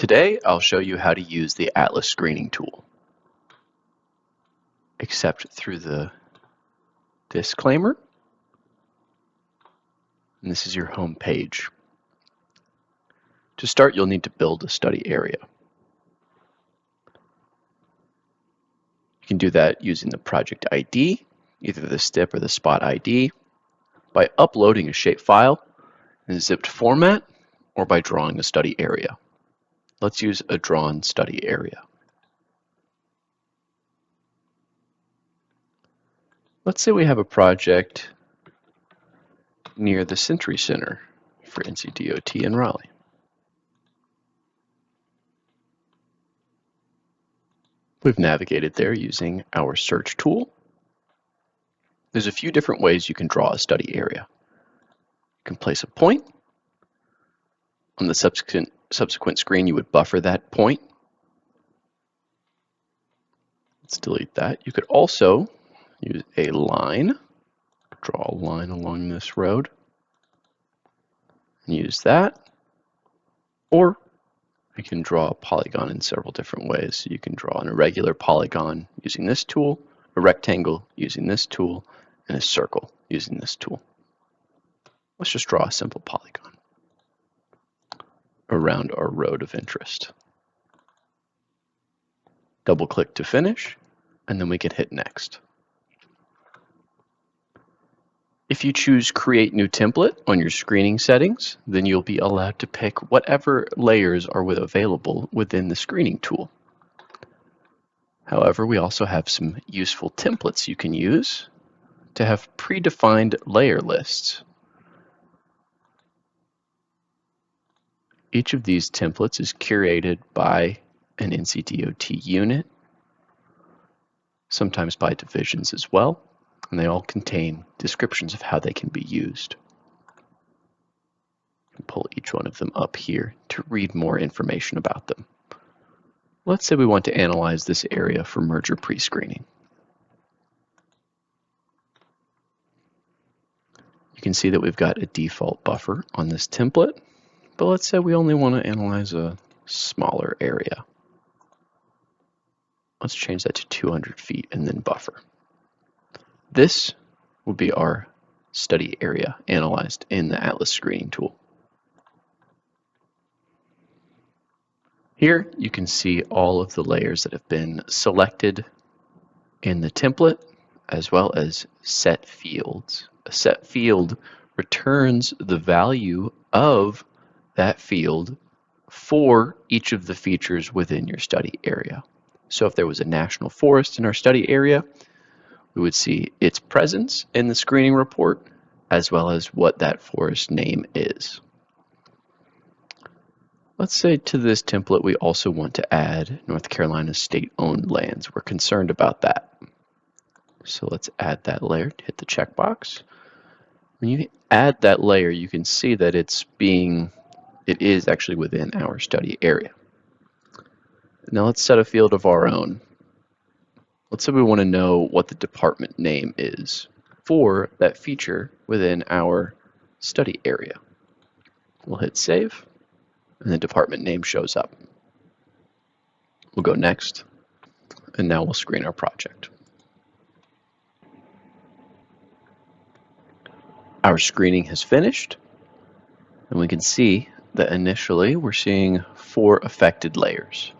Today, I'll show you how to use the Atlas screening tool. Except through the disclaimer, and this is your home page. To start, you'll need to build a study area. You can do that using the project ID, either the STIP or the spot ID, by uploading a shapefile in a zipped format, or by drawing a study area. Let's use a drawn study area. Let's say we have a project near the Century Center for NCDOT in Raleigh. We've navigated there using our search tool. There's a few different ways you can draw a study area. You can place a point. On the subsequent screen, you would buffer that point. Let's delete that. You could also use a line, draw a line along this road, and use that. Or you can draw a polygon in several different ways. So you can draw an irregular polygon using this tool, a rectangle using this tool, and a circle using this tool. Let's just draw a simple polygon around our road of interest. Double click to finish, and then we can hit next. If you choose Create New Template on your screening settings, then you'll be allowed to pick whatever layers are available within the screening tool. However, we also have some useful templates you can use to have predefined layer lists. Each of these templates is curated by an NCDOT unit, sometimes by divisions as well, and they all contain descriptions of how they can be used. You can pull each one of them up here to read more information about them. Let's say we want to analyze this area for merger pre-screening. You can see that we've got a default buffer on this template, but let's say we only want to analyze a smaller area. Let's change that to 200 feet and then buffer. This will be our study area analyzed in the Atlas screening tool. Here you can see all of the layers that have been selected in the template, as well as set fields. A set field returns the value of that field for each of the features within your study area. So if there was a national forest in our study area, we would see its presence in the screening report, as well as what that forest name is. Let's say to this template we also want to add North Carolina state-owned lands. We're concerned about that. So let's add that layer, hit the checkbox. When you add that layer, you can see that it is actually within our study area. Now let's set a field of our own. Let's say we want to know what the department name is for that feature within our study area. We'll hit save, and the department name shows up. We'll go next, and now we'll screen our project. Our screening has finished, and we can see that initially we're seeing 4 affected layers.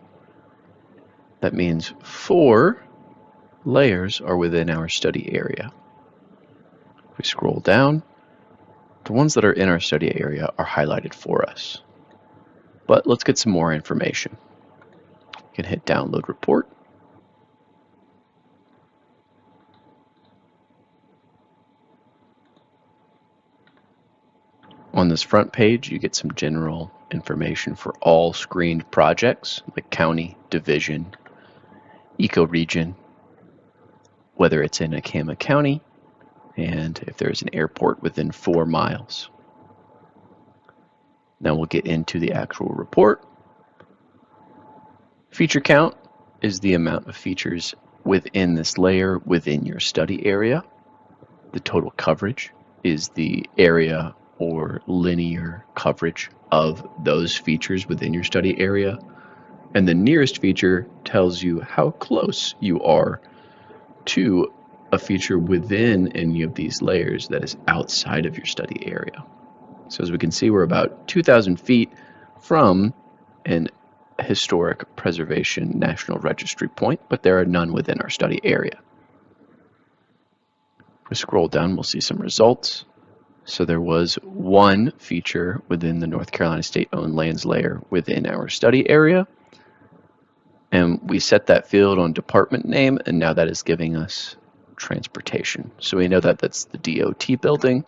That means 4 layers are within our study area. If we scroll down, the ones that are in our study area are highlighted for us. But let's get some more information. You can hit Download Report. On this front page, you get some general information for all screened projects, like county, division, ecoregion, whether it's in Acama County, and if there's an airport within 4 miles. Now we'll get into the actual report. Feature count is the amount of features within this layer within your study area. The total coverage is the area or linear coverage of those features within your study area. And the nearest feature tells you how close you are to a feature within any of these layers that is outside of your study area. So as we can see, we're about 2,000 feet from an historic preservation National Registry point, but there are none within our study area. If we scroll down, we'll see some results. So there was one feature within the North Carolina state-owned lands layer within our study area. And we set that field on department name, and now that is giving us transportation. So we know that that's the DOT building,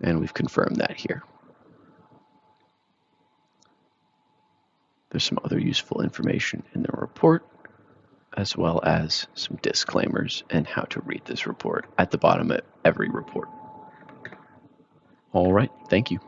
and we've confirmed that here. There's some other useful information in the report, as well as some disclaimers and how to read this report at the bottom of every report. All right, thank you.